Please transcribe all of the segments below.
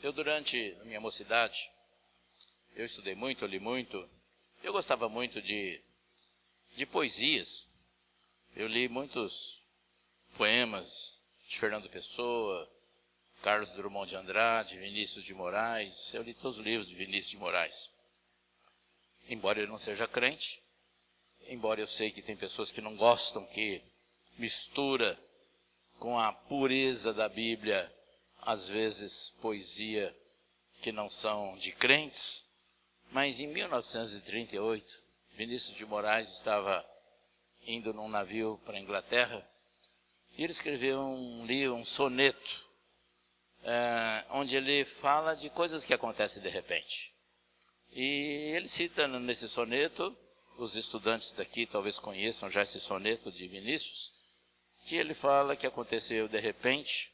Eu, durante a minha mocidade, eu estudei muito, eu li muito. Eu gostava muito de poesias. Eu li muitos poemas de Fernando Pessoa, Carlos Drummond de Andrade, Vinícius de Moraes. Eu li todos os livros de Vinícius de Moraes. Embora eu não seja crente, embora eu sei que tem pessoas que não gostam, que mistura com a pureza da Bíblia, às vezes, poesia que não são de crentes. Mas em 1938, Vinícius de Moraes estava indo num navio para a Inglaterra, e ele escreveu um livro, um soneto, onde ele fala de coisas que acontecem de repente. E ele cita nesse soneto, os estudantes daqui talvez conheçam já esse soneto de Vinícius, que ele fala que aconteceu de repente,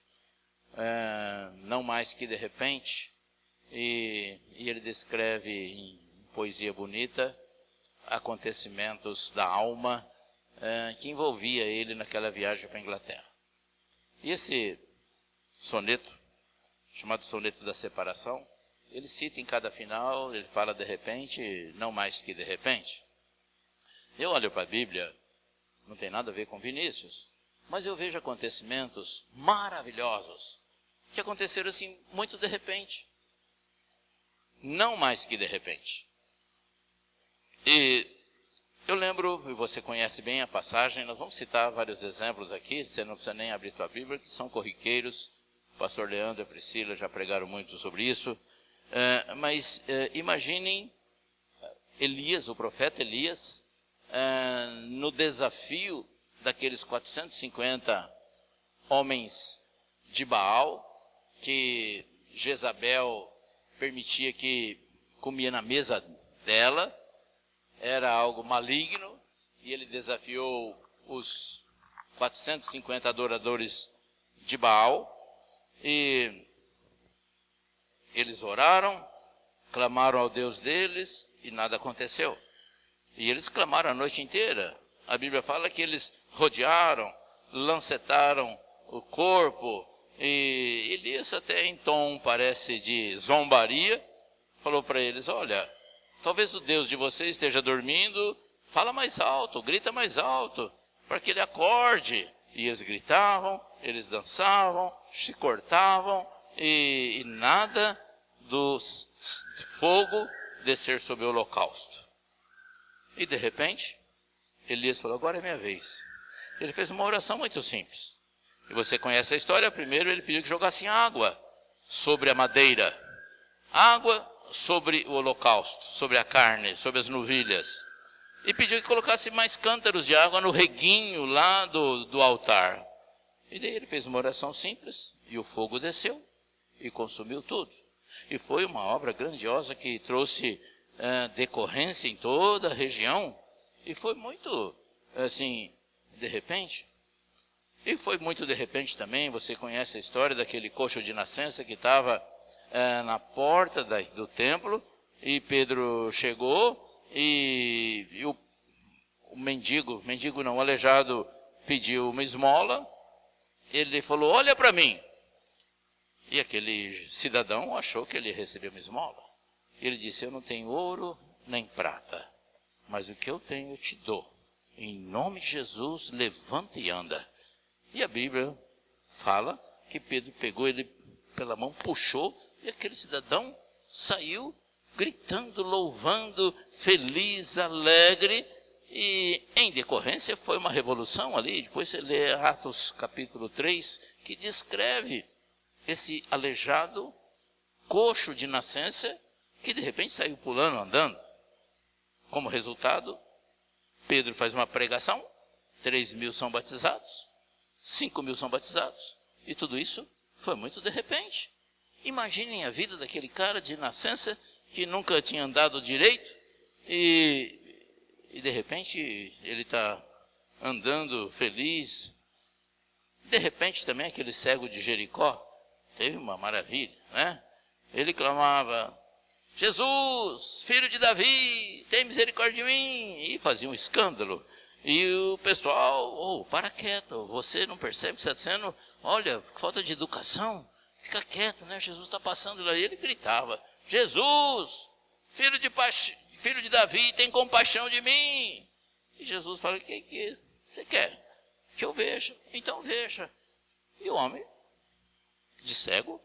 não mais que de repente, e ele descreve em poesia bonita acontecimentos da alma que envolvia ele naquela viagem para a Inglaterra. E esse soneto, chamado Soneto da Separação, ele cita em cada final, ele fala de repente, não mais que de repente. Eu olho para a Bíblia, não tem nada a ver com Vinícius, mas eu vejo acontecimentos maravilhosos, que aconteceram assim, muito de repente. Não mais que de repente. E eu lembro, e você conhece bem a passagem, nós vamos citar vários exemplos aqui, você não precisa nem abrir tua Bíblia, que são corriqueiros. O pastor Leandro e a Priscila já pregaram muito sobre isso. Mas imaginem Elias, o profeta Elias, no desafio daqueles 450 homens de Baal, que Jezabel permitia que comia na mesa dela, era algo maligno, e ele desafiou os 450 adoradores de Baal, e eles oraram, clamaram ao Deus deles, e nada aconteceu. E eles clamaram a noite inteira. A Bíblia fala que eles rodearam, lancetaram o corpo, e Elias, até em tom parece de zombaria, falou para eles: olha, talvez o Deus de vocês esteja dormindo, fala mais alto, grita mais alto, para que ele acorde. E eles gritavam, eles dançavam, se cortavam, e nada do fogo descer sobre o holocausto. E de repente, Elias falou: agora é minha vez. Ele fez uma oração muito simples. E você conhece a história. Primeiro ele pediu que jogassem água sobre a madeira, água sobre o holocausto, sobre a carne, sobre as novilhas. E pediu que colocasse mais cântaros de água no reguinho lá do altar. E daí ele fez uma oração simples, e o fogo desceu e consumiu tudo. E foi uma obra grandiosa que trouxe decorrência em toda a região. E foi muito, assim, de repente. E foi muito de repente também, você conhece a história daquele coxo de nascença que estava na porta do templo, e Pedro chegou, e o mendigo não, o aleijado, pediu uma esmola. Ele falou: olha para mim. E aquele cidadão achou que ele recebeu uma esmola. Ele disse: eu não tenho ouro nem prata, mas o que eu tenho eu te dou. Em nome de Jesus, levanta e anda. E a Bíblia fala que Pedro pegou ele pela mão, puxou, e aquele cidadão saiu gritando, louvando, feliz, alegre. E em decorrência foi uma revolução ali. Depois você lê Atos capítulo 3, que descreve esse aleijado, coxo de nascença, que de repente saiu pulando, andando. Como resultado, Pedro faz uma pregação, 3.000 são batizados, 5.000 são batizados, e tudo isso foi muito de repente. Imaginem a vida daquele cara de nascença, que nunca tinha andado direito, e de repente ele está andando feliz. De repente também aquele cego de Jericó teve uma maravilha, né? Ele clamava: Jesus, filho de Davi, tem misericórdia de mim, e fazia um escândalo. E o pessoal: para quieto, você não percebe que você está dizendo? Olha, falta de educação, Fica quieto, né? Jesus está passando lá. E ele gritava, Jesus, filho de Davi, tem compaixão de mim. E Jesus fala, o que você quer? Que eu veja. Então veja. E o homem, de cego,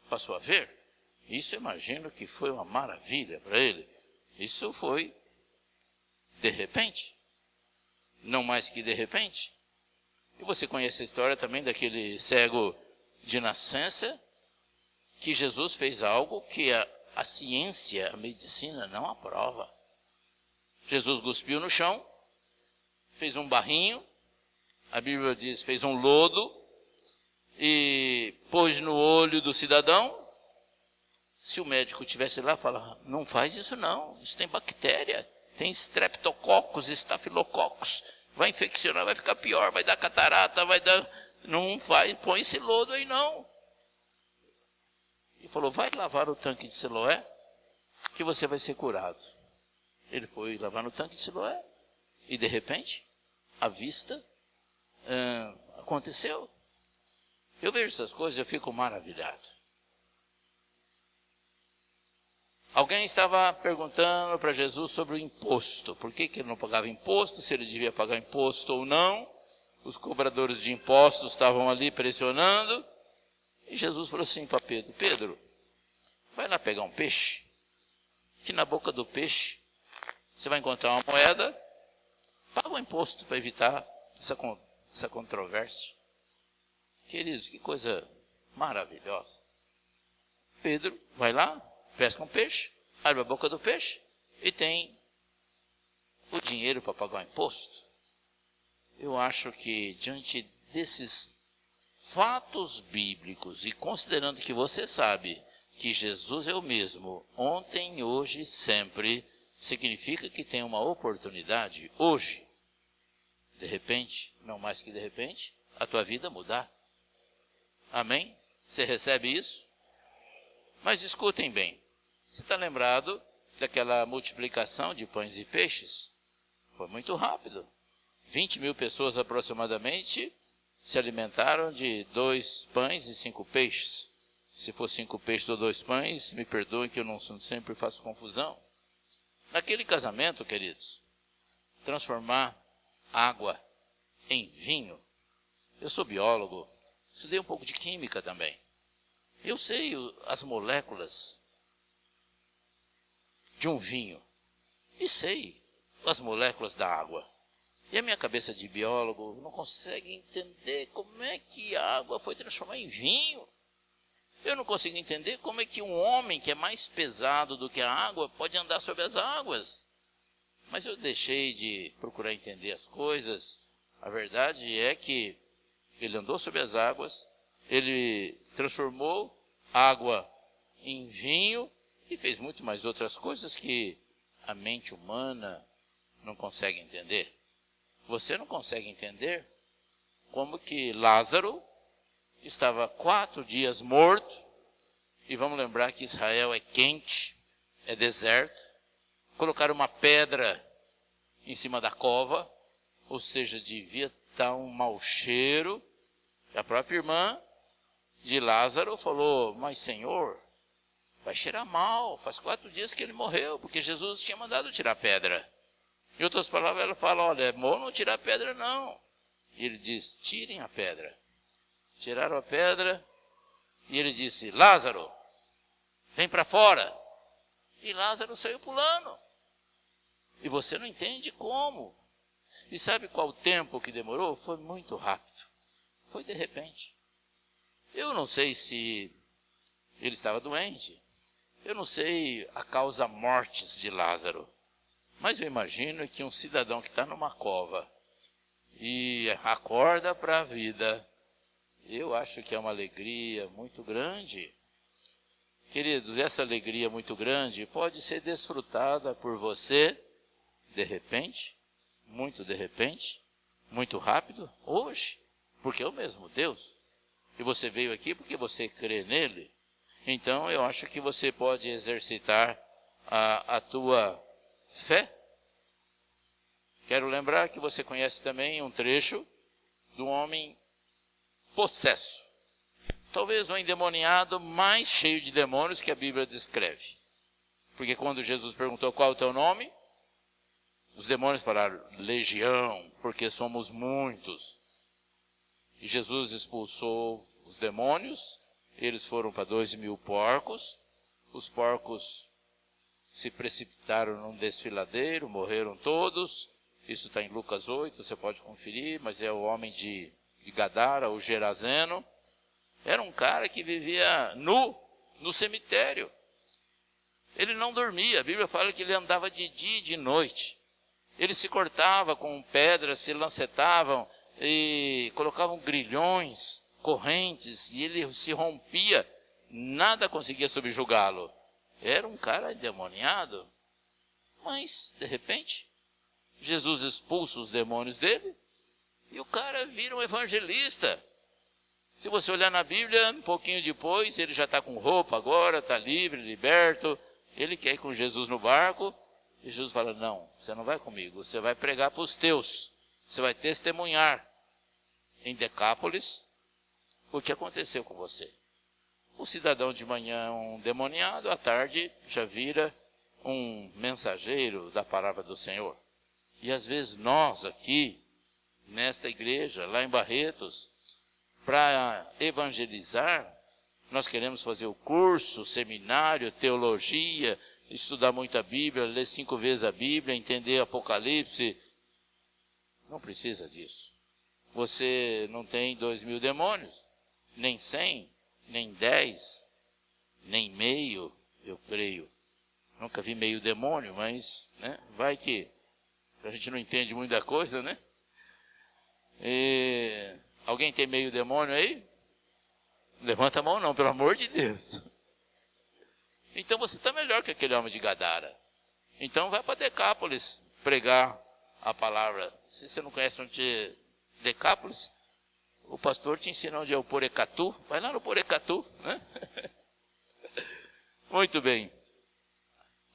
passou a ver. Isso eu imagino que foi uma maravilha para ele. Isso foi de repente. Não mais que de repente. E você conhece a história também daquele cego de nascença, que Jesus fez algo que a ciência, a medicina não aprova. Jesus cuspiu no chão, fez um barrinho, a Bíblia diz, fez um lodo, e pôs no olho do cidadão. Se o médico estivesse lá, fala, não faz isso não, isso tem bactéria, tem streptococcus, estafilococcus, vai infeccionar, vai ficar pior, vai dar catarata, vai dar... Não faz, põe esse lodo aí não. E falou, vai lavar o tanque de Siloé, que você vai ser curado. Ele foi lavar no tanque de Siloé, e de repente, a vista aconteceu. Eu vejo essas coisas, eu fico maravilhado. Alguém estava perguntando para Jesus sobre o imposto. Por que ele não pagava imposto, se ele devia pagar imposto ou não. Os cobradores de impostos estavam ali pressionando. E Jesus falou assim para Pedro, Pedro, vai lá pegar um peixe, que na boca do peixe você vai encontrar uma moeda, paga o imposto para evitar essa controvérsia. Queridos, que coisa maravilhosa. Pedro vai lá, pesca um peixe, abre a boca do peixe e tem o dinheiro para pagar o imposto. Eu acho que diante desses fatos bíblicos e considerando que você sabe que Jesus é o mesmo ontem, hoje, sempre, significa que tem uma oportunidade hoje, de repente, não mais que de repente, a tua vida mudar. Amém? Você recebe isso? Mas escutem bem, você está lembrado daquela multiplicação de pães e peixes? Foi muito rápido. 20.000 pessoas aproximadamente se alimentaram de 2 pães e 5 peixes. Se for 5 peixes ou 2 pães, me perdoem que eu não sempre faço confusão. Naquele casamento, queridos, transformar água em vinho. Eu sou biólogo, estudei um pouco de química também. Eu sei as moléculas de um vinho e sei as moléculas da água. E a minha cabeça de biólogo não consegue entender como é que a água foi transformada em vinho. Eu não consigo entender como é que um homem que é mais pesado do que a água pode andar sobre as águas. Mas eu deixei de procurar entender as coisas. A verdade é que ele andou sobre as águas, ele transformou água em vinho e fez muito mais outras coisas que a mente humana não consegue entender. Você não consegue entender como que Lázaro estava 4 dias morto, e vamos lembrar que Israel é quente, é deserto, colocaram uma pedra em cima da cova, ou seja, devia estar um mau cheiro. A própria irmã de Lázaro falou, mas Senhor, vai cheirar mal, faz 4 dias que ele morreu, porque Jesus tinha mandado tirar a pedra. Em outras palavras, ela fala, olha, é bom não tirar a pedra não. E ele diz, tirem a pedra. Tiraram a pedra e ele disse, Lázaro, vem para fora. E Lázaro saiu pulando. E você não entende como. E sabe qual o tempo que demorou? Foi muito rápido. Foi de repente. Eu não sei se ele estava doente. Eu não sei a causa mortis de Lázaro. Mas eu imagino que um cidadão que está numa cova e acorda para a vida, eu acho que é uma alegria muito grande. Queridos, essa alegria muito grande pode ser desfrutada por você, de repente, muito rápido, hoje, porque é o mesmo Deus. E você veio aqui porque você crê nele. Então eu acho que você pode exercitar a tua fé. Quero lembrar que você conhece também um trecho do homem possesso. talvez o endemoniado mais cheio de demônios que a Bíblia descreve. Porque quando Jesus perguntou qual é o teu nome, os demônios falaram, legião, porque somos muitos. E Jesus expulsou os demônios, eles foram para 2.000 porcos, os porcos se precipitaram num desfiladeiro, morreram todos. Isso está em Lucas 8, você pode conferir, mas é o homem de Gadara, o Gerazeno. Era um cara que vivia nu no cemitério. Ele não dormia, a Bíblia fala que ele andava de dia e de noite. Ele se cortava com pedras, se lancetavam e colocavam grilhões, correntes, e ele se rompia, nada conseguia subjugá-lo. Era um cara endemoniado, mas, de repente, Jesus expulsa os demônios dele e o cara vira um evangelista. Se você olhar na Bíblia, um pouquinho depois, ele já está com roupa agora, está livre, liberto, ele quer ir com Jesus no barco, e Jesus fala, não, você não vai comigo, você vai pregar para os teus, você vai testemunhar em Decápolis o que aconteceu com você. O cidadão de manhã é um demoniado, à tarde já vira um mensageiro da palavra do Senhor. E às vezes nós aqui, nesta igreja, lá em Barretos, para evangelizar, nós queremos fazer o curso, seminário, teologia, estudar muito a Bíblia, ler 5 vezes a Bíblia, entender Apocalipse. Não precisa disso. Você não tem 2.000 demônios, nem 100, nem 10, nem meio, eu creio. Nunca vi meio demônio, mas né, vai que a gente não entende muita coisa, né? Alguém tem meio demônio aí? Levanta a mão não, pelo amor de Deus. Então você está melhor que aquele homem de Gadara. Então vai para Decápolis pregar a palavra. Se você não conhece onde é Decápolis, o pastor te ensina onde é o Porecatu. Vai lá no Porecatu, né? Muito bem.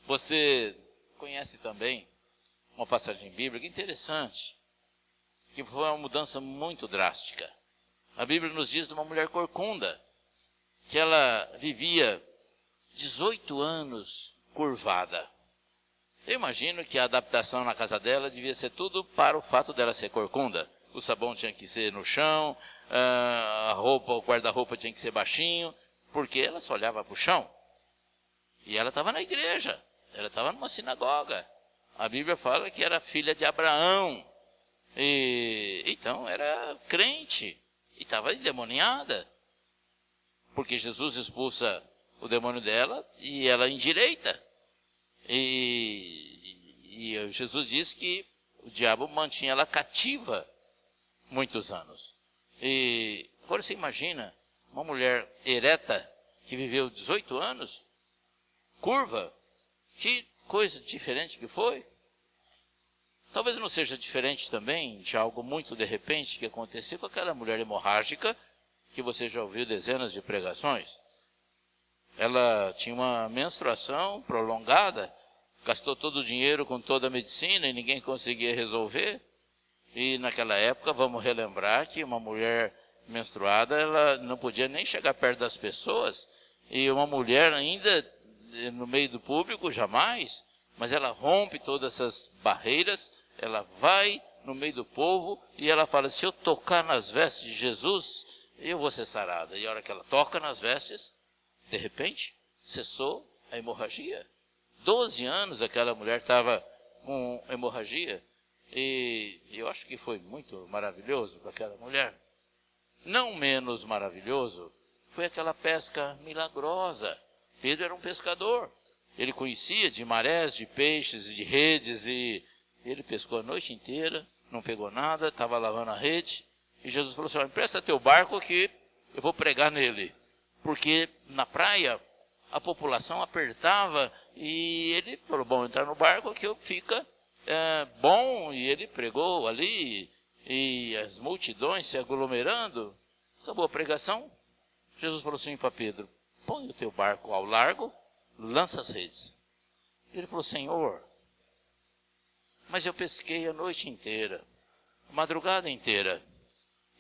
Você conhece também uma passagem bíblica interessante, que foi uma mudança muito drástica. A Bíblia nos diz de uma mulher corcunda, que ela vivia 18 anos curvada. Eu imagino que a adaptação na casa dela devia ser tudo para o fato dela ser corcunda. O sabão tinha que ser no chão, a roupa, o guarda-roupa tinha que ser baixinho, porque ela só olhava para o chão. E ela estava na igreja, ela estava numa sinagoga. A Bíblia fala que era filha de Abraão. Então era crente e estava endemoniada. Porque Jesus expulsa o demônio dela e ela endireita. E Jesus diz que o diabo mantinha ela cativa muitos anos. E agora você imagina uma mulher ereta que viveu 18 anos, curva, que coisa diferente que foi. Talvez não seja diferente também de algo muito de repente que aconteceu com aquela mulher hemorrágica que você já ouviu dezenas de pregações. Ela tinha uma menstruação prolongada, gastou todo o dinheiro com toda a medicina e ninguém conseguia resolver. E naquela época, vamos relembrar que uma mulher menstruada, ela não podia nem chegar perto das pessoas. E uma mulher ainda no meio do público, jamais. Mas ela rompe todas essas barreiras, ela vai no meio do povo e ela fala, se eu tocar nas vestes de Jesus, eu vou ser sarada. E a hora que ela toca nas vestes, de repente, cessou a hemorragia. 12 anos aquela mulher estava com hemorragia. E eu acho que foi muito maravilhoso para aquela mulher. Não menos maravilhoso foi aquela pesca milagrosa. Pedro era um pescador. Ele conhecia de marés, de peixes, de redes, e ele pescou a noite inteira, não pegou nada, estava lavando a rede. E Jesus falou assim, empresta teu barco que eu vou pregar nele. Porque na praia a população apertava e ele falou, bom, entrar no barco que fica bom. E ele pregou ali e as multidões se aglomerando. Acabou a pregação. Jesus falou assim para Pedro, põe o teu barco ao largo, lança as redes. Ele falou, Senhor, mas eu pesquei a noite inteira, a madrugada inteira,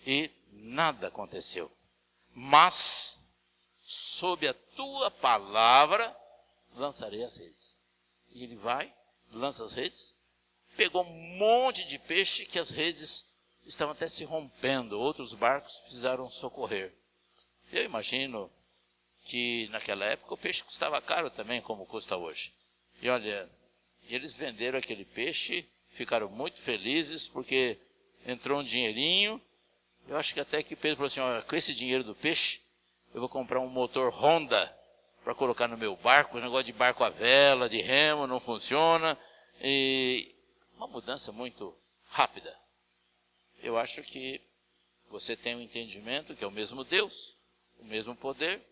e nada aconteceu. mas sob a tua palavra lançarei as redes. E ele vai, lança as redes, pegou um monte de peixe que as redes estavam até se rompendo, outros barcos precisaram socorrer. Eu imagino que naquela época o peixe custava caro também, como custa hoje. E olha, eles venderam aquele peixe, ficaram muito felizes, porque entrou um dinheirinho. Eu acho que até que Pedro falou assim, olha, com esse dinheiro do peixe, eu vou comprar um motor Honda para colocar no meu barco. O negócio de barco à vela, de remo, não funciona. E uma mudança muito rápida. Eu acho que você tem um entendimento que é o mesmo Deus, o mesmo poder,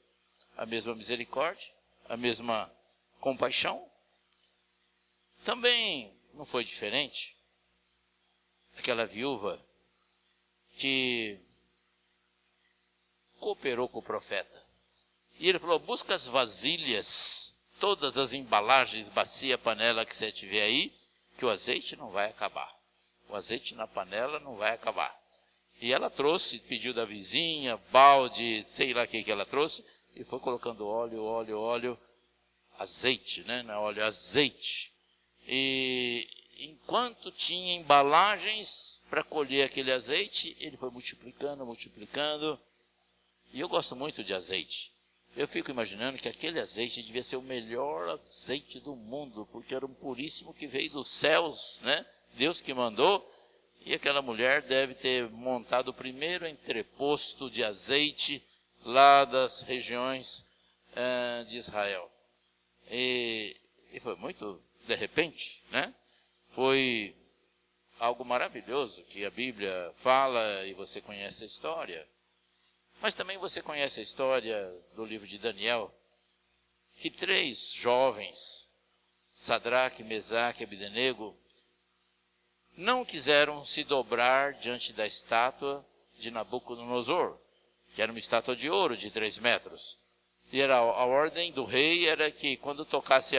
a mesma misericórdia, a mesma compaixão. Também não foi diferente aquela viúva que cooperou com o profeta. E ele falou, busca as vasilhas, todas as embalagens, bacia, panela que você tiver aí, que o azeite não vai acabar. O azeite na panela não vai acabar. E ela trouxe, pediu da vizinha, balde, sei lá o que ela trouxe, e foi colocando óleo, azeite, né? Não é óleo, azeite. E enquanto tinha embalagens para colher aquele azeite, ele foi multiplicando. E eu gosto muito de azeite. Eu fico imaginando que aquele azeite devia ser o melhor azeite do mundo, porque era um puríssimo que veio dos céus, né? Deus que mandou. E aquela mulher deve ter montado o primeiro entreposto de azeite lá das regiões de Israel. E foi muito de repente, né? Foi algo maravilhoso que a Bíblia fala e você conhece a história. Mas também você conhece a história do livro de Daniel, que 3 jovens, Sadraque, Mesaque e Abdenego, não quiseram se dobrar diante da estátua de Nabucodonosor, que era uma estátua de ouro de 3 metros. E a ordem do rei era que quando tocasse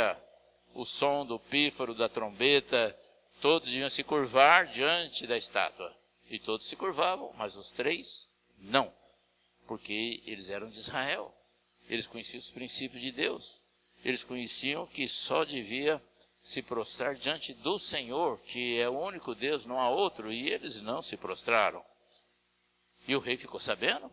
o som do pífaro, da trombeta, todos iam se curvar diante da estátua. E todos se curvavam, mas os 3 não. Porque eles eram de Israel, eles conheciam os princípios de Deus, eles conheciam que só devia se prostrar diante do Senhor, que é o único Deus, não há outro, e eles não se prostraram. E o rei ficou sabendo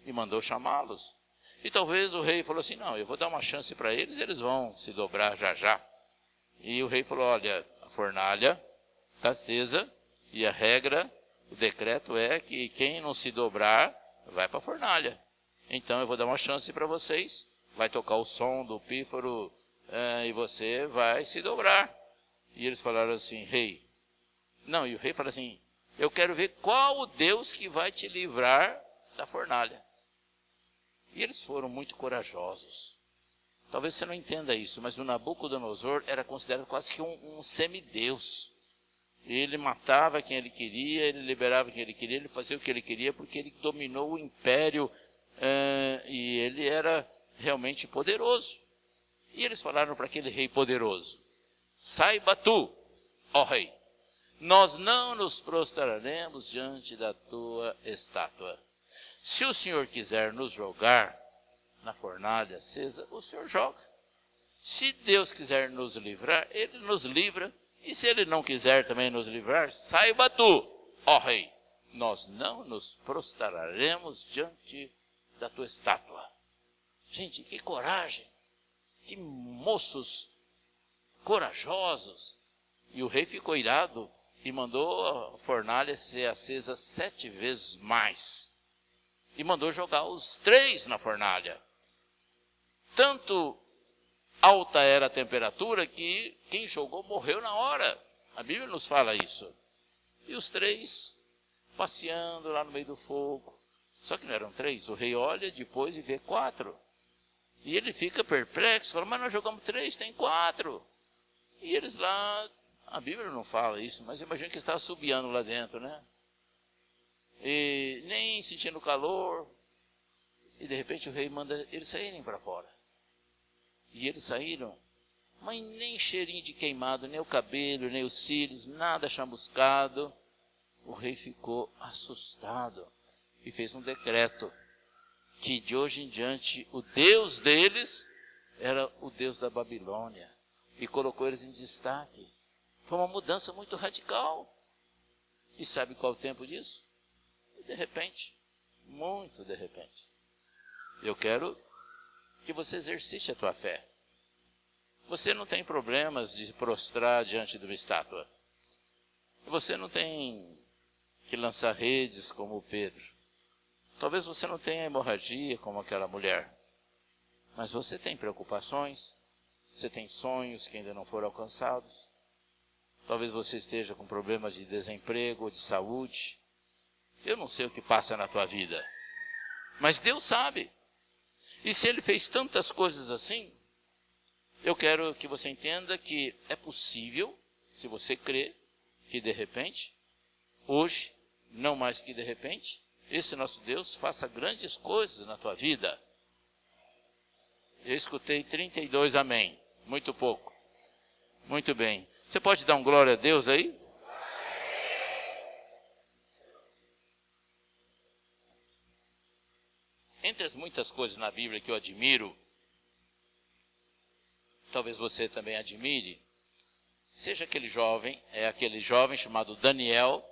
e mandou chamá-los. E talvez o rei falou assim, não, eu vou dar uma chance para eles, eles vão se dobrar já já. E o rei falou, olha, a fornalha está acesa e a regra, o decreto é que quem não se dobrar vai para a fornalha. Então eu vou dar uma chance para vocês, vai tocar o som do pífaro e você vai se dobrar. E eles falaram assim, rei. Não, e o rei falou assim, eu quero ver qual o Deus que vai te livrar da fornalha. E eles foram muito corajosos. Talvez você não entenda isso, mas o Nabucodonosor era considerado quase que um semideus. Ele matava quem ele queria, ele liberava quem ele queria, ele fazia o que ele queria, porque ele dominou o império e ele era realmente poderoso. E eles falaram para aquele rei poderoso, saiba tu, ó rei, nós não nos prostraremos diante da tua estátua. Se o Senhor quiser nos jogar na fornalha acesa, o Senhor joga. Se Deus quiser nos livrar, Ele nos livra. E se Ele não quiser também nos livrar, saiba tu, ó rei, nós não nos prostraremos diante da tua estátua. Gente, que coragem, que moços corajosos. E o rei ficou irado e mandou a fornalha ser acesa 7 vezes mais. E mandou jogar os 3 na fornalha. Tanto alta era a temperatura que quem jogou morreu na hora. A Bíblia nos fala isso. E os 3 passeando lá no meio do fogo. Só que não eram 3. O rei olha depois e vê 4. E ele fica perplexo. Fala, mas nós jogamos 3, tem 4. E eles lá, a Bíblia não fala isso, mas eu imagino que estava assobiando lá dentro, né? E nem sentindo calor. E de repente o rei manda eles saírem para fora. E eles saíram, mas nem cheirinho de queimado, nem o cabelo, nem os cílios, nada chamuscado. O rei ficou assustado e fez um decreto que de hoje em diante o Deus deles era o Deus da Babilônia e colocou eles em destaque. Foi uma mudança muito radical. E sabe qual é o tempo disso? De repente, muito de repente. Eu quero que você exercite a tua fé. Você não tem problemas de prostrar diante de uma estátua. Você não tem que lançar redes como o Pedro. Talvez você não tenha hemorragia como aquela mulher. Mas você tem preocupações, você tem sonhos que ainda não foram alcançados. Talvez você esteja com problemas de desemprego ou de saúde. Eu não sei o que passa na tua vida, mas Deus sabe. E se Ele fez tantas coisas assim, eu quero que você entenda que é possível, se você crê, que de repente, hoje, não mais que de repente, esse nosso Deus faça grandes coisas na tua vida. Eu escutei 32 amém, muito pouco. Muito bem. Você pode dar um glória a Deus aí? Entre as muitas coisas na Bíblia que eu admiro, talvez você também admire, seja aquele jovem chamado Daniel,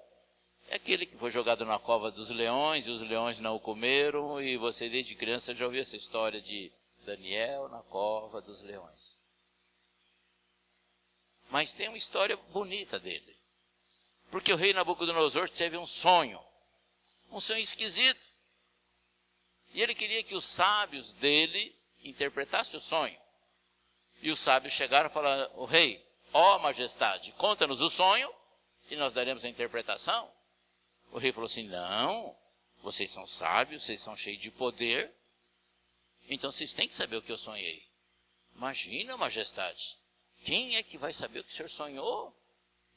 é aquele que foi jogado na cova dos leões, e os leões não o comeram, e você desde criança já ouviu essa história de Daniel na cova dos leões. Mas tem uma história bonita dele, porque o rei Nabucodonosor teve um sonho esquisito, e ele queria que os sábios dele interpretassem o sonho. E os sábios chegaram e falaram: o rei, ó majestade, conta-nos o sonho e nós daremos a interpretação. O rei falou assim: não, vocês são sábios, vocês são cheios de poder, então vocês têm que saber o que eu sonhei. Imagina, majestade, quem é que vai saber o que o senhor sonhou?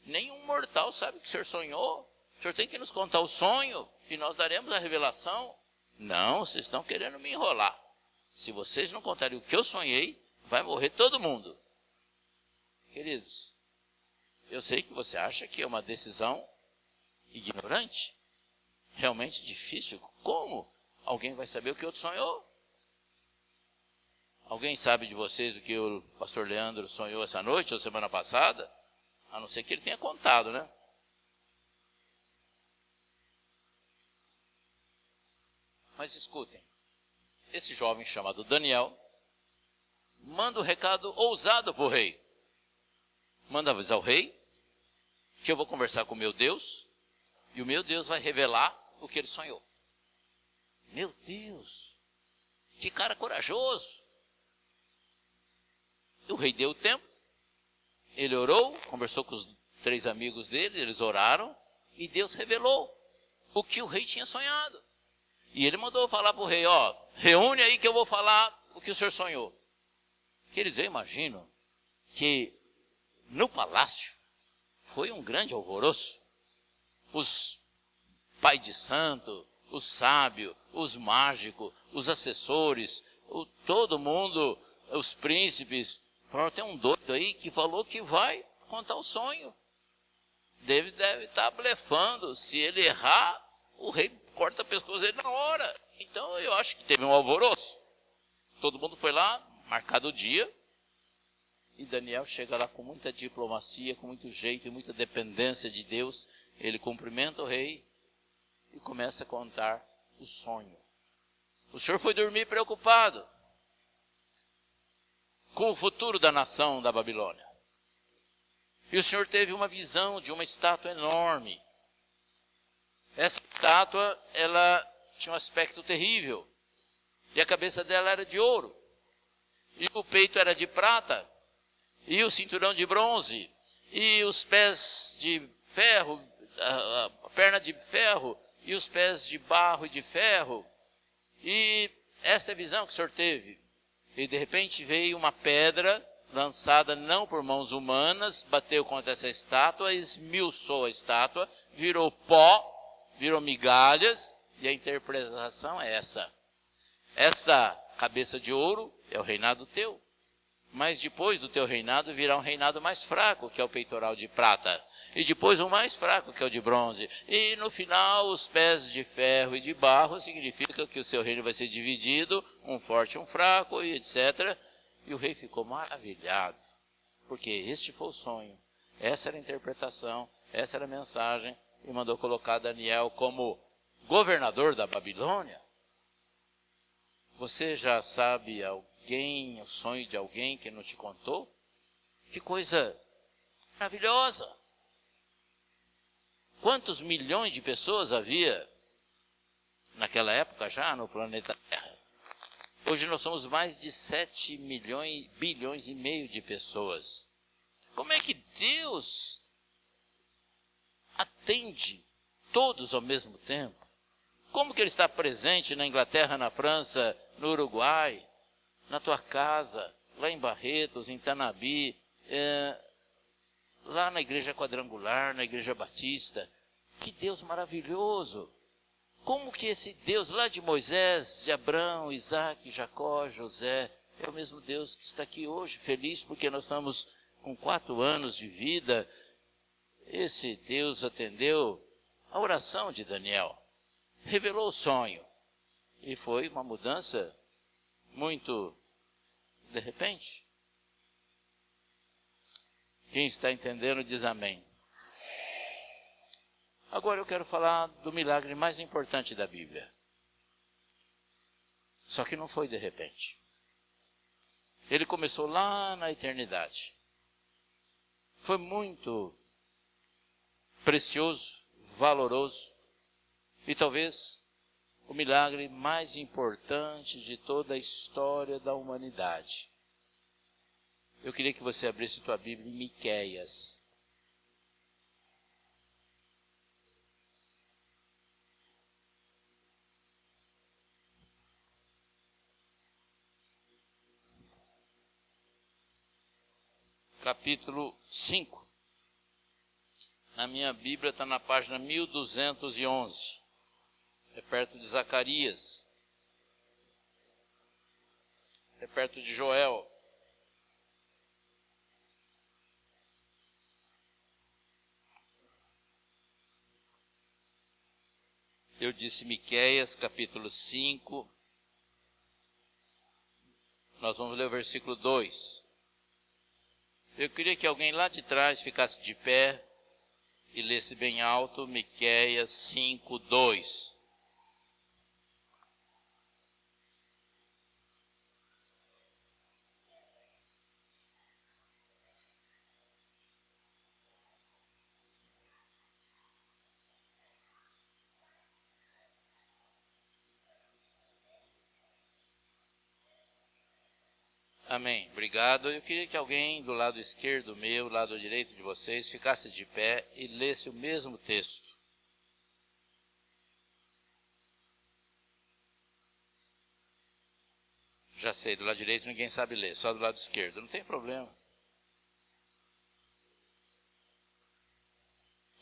Nenhum mortal sabe o que o senhor sonhou. O senhor tem que nos contar o sonho e nós daremos a revelação. Não, vocês estão querendo me enrolar. Se vocês não contarem o que eu sonhei, vai morrer todo mundo. Queridos, eu sei que você acha que é uma decisão ignorante, realmente difícil. Como alguém vai saber o que outro sonhou? Alguém sabe de vocês o que o pastor Leandro sonhou essa noite ou semana passada? A não ser que ele tenha contado, né? Mas escutem, esse jovem chamado Daniel manda um recado ousado para o rei. Manda avisar o rei que eu vou conversar com o meu Deus e o meu Deus vai revelar o que ele sonhou. Meu Deus, que cara corajoso. E o rei deu o tempo, ele orou, conversou com os 3 amigos dele, eles oraram e Deus revelou o que o rei tinha sonhado. E ele mandou falar para o rei: ó, reúne aí que eu vou falar o que o senhor sonhou. Queridos, eu imagino que no palácio foi um grande alvoroço. Os pai de santo, os sábios, os mágicos, os assessores, todo mundo, os príncipes. Falaram: tem um doido aí que falou que vai contar o sonho. Deve estar blefando. Se ele errar, o rei corta a pescoço dele na hora. Então eu acho que teve um alvoroço. Todo mundo foi lá, marcado o dia, e Daniel chega lá com muita diplomacia, com muito jeito e muita dependência de Deus. Ele cumprimenta o rei e começa a contar o sonho. O senhor foi dormir preocupado com o futuro da nação da Babilônia. E o senhor teve uma visão de uma estátua enorme. Essa estátua, ela tinha um aspecto terrível. E a cabeça dela era de ouro. E o peito era de prata. E o cinturão de bronze. E os pés de ferro, a perna de ferro. E os pés de barro e de ferro. E essa é a visão que o senhor teve. E de repente veio uma pedra lançada não por mãos humanas, bateu contra essa estátua, esmiuçou a estátua, virou pó, virou migalhas, e a interpretação é essa. Essa cabeça de ouro é o reinado teu. Mas depois do teu reinado virá um reinado mais fraco, que é o peitoral de prata. E depois um mais fraco, que é o de bronze. E no final, os pés de ferro e de barro significa que o seu reino vai ser dividido, um forte e um fraco, e etc. E o rei ficou maravilhado, porque este foi o sonho, essa era a interpretação, essa era a mensagem, e mandou colocar Daniel como governador da Babilônia. Você já sabe alguém, o sonho de alguém que não te contou? Que coisa maravilhosa! Quantos milhões de pessoas havia naquela época já no planeta Terra? Hoje nós somos mais de 7 bilhões e meio de pessoas. Como é que Deus atende todos ao mesmo tempo? Como que Ele está presente na Inglaterra, na França, no Uruguai, na tua casa, lá em Barretos, em Tanabi, lá na igreja quadrangular, na igreja batista? Que Deus maravilhoso! Como que esse Deus lá de Moisés, de Abraão, Isaac, Jacó, José, é o mesmo Deus que está aqui hoje, feliz porque nós estamos com 4 anos de vida. Esse Deus atendeu a oração de Daniel, revelou o sonho, e foi uma mudança muito de repente. Quem está entendendo diz amém. Agora eu quero falar do milagre mais importante da Bíblia. Só que não foi de repente. Ele começou lá na eternidade. Foi muito precioso, valoroso, e talvez o milagre mais importante de toda a história da humanidade. Eu queria que você abrisse tua Bíblia em Miqueias. Capítulo 5. Na minha Bíblia está na página 1211. É perto de Zacarias. É perto de Joel. Eu disse Miqueias, capítulo 5. Nós vamos ler o versículo 2. Eu queria que alguém lá de trás ficasse de pé e lesse bem alto Miqueias 5, 2. Amém. Obrigado. Eu queria que alguém do lado esquerdo meu, lado direito de vocês, ficasse de pé e lesse o mesmo texto. Já sei, do lado direito ninguém sabe ler, só do lado esquerdo. Não tem problema.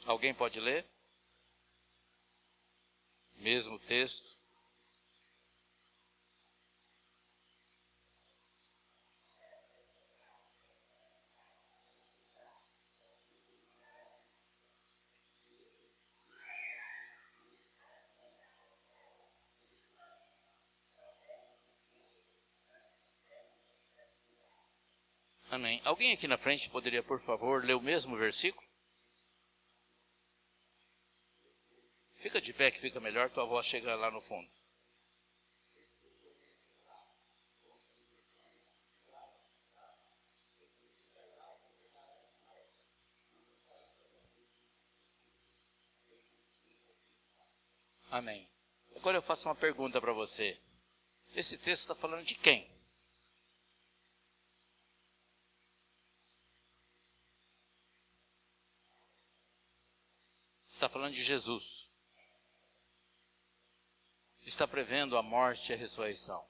Alguém pode ler? Mesmo texto. Amém. Alguém aqui na frente poderia, por favor, ler o mesmo versículo? Fica de pé que fica melhor, tua voz chega lá no fundo. Amém. Agora eu faço uma pergunta para você. Esse texto está falando de quem? Está falando de Jesus. Está prevendo a morte e a ressurreição.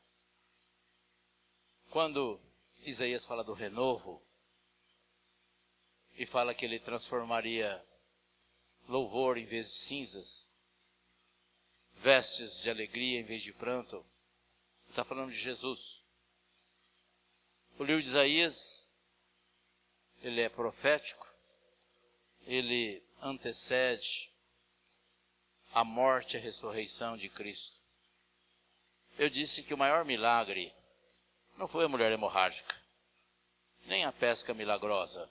Quando Isaías fala do renovo, e fala que ele transformaria louvor em vez de cinzas, vestes de alegria em vez de pranto, está falando de Jesus. O livro de Isaías, ele é profético, ele antecede a morte e a ressurreição de Cristo. Eu disse que o maior milagre não foi a mulher hemorrágica, nem a pesca milagrosa,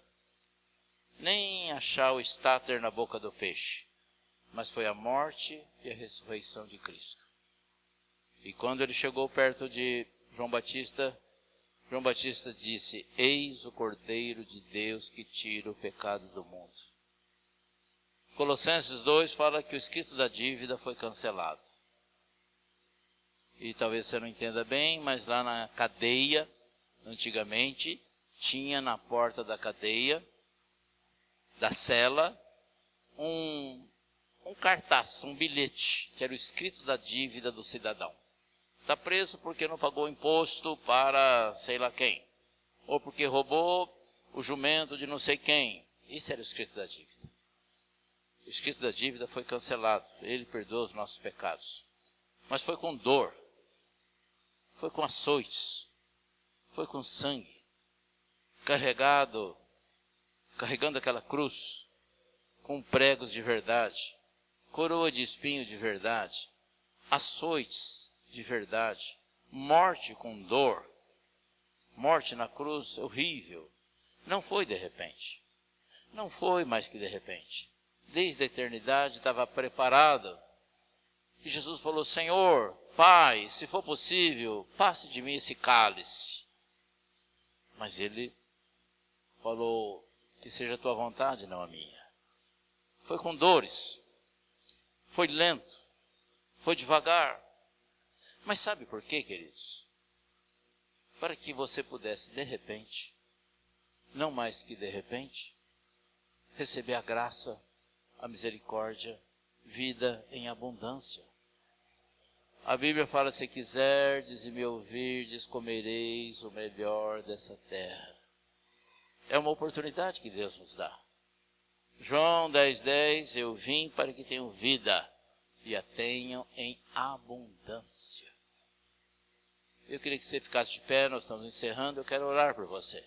nem achar o estáter na boca do peixe, mas foi a morte e a ressurreição de Cristo. E quando ele chegou perto de João Batista disse: eis o Cordeiro de Deus que tira o pecado do mundo. Colossenses 2 fala que o escrito da dívida foi cancelado. E talvez você não entenda bem, mas lá na cadeia, antigamente, tinha na porta da cadeia, da cela, um cartaz, um bilhete, que era o escrito da dívida do cidadão. Está preso porque não pagou imposto para sei lá quem, ou porque roubou o jumento de não sei quem. Isso era o escrito da dívida. O escrito da dívida foi cancelado, ele perdoa os nossos pecados. Mas foi com dor, foi com açoites, foi com sangue, carregando aquela cruz, com pregos de verdade, coroa de espinho de verdade, açoites de verdade, morte com dor, morte na cruz horrível. Não foi de repente, não foi mais que de repente. Desde a eternidade estava preparado. E Jesus falou: Senhor, Pai, se for possível, passe de mim esse cálice. Mas ele falou: que seja a tua vontade, não a minha. Foi com dores, foi lento, foi devagar. Mas sabe por quê, queridos? Para que você pudesse, de repente, não mais que de repente, receber a graça, a misericórdia, vida em abundância. A Bíblia fala: se quiserdes e me ouvirdes, comereis o melhor dessa terra. É uma oportunidade que Deus nos dá. João 10:10, eu vim para que tenham vida e a tenham em abundância. Eu queria que você ficasse de pé, nós estamos encerrando, eu quero orar por você.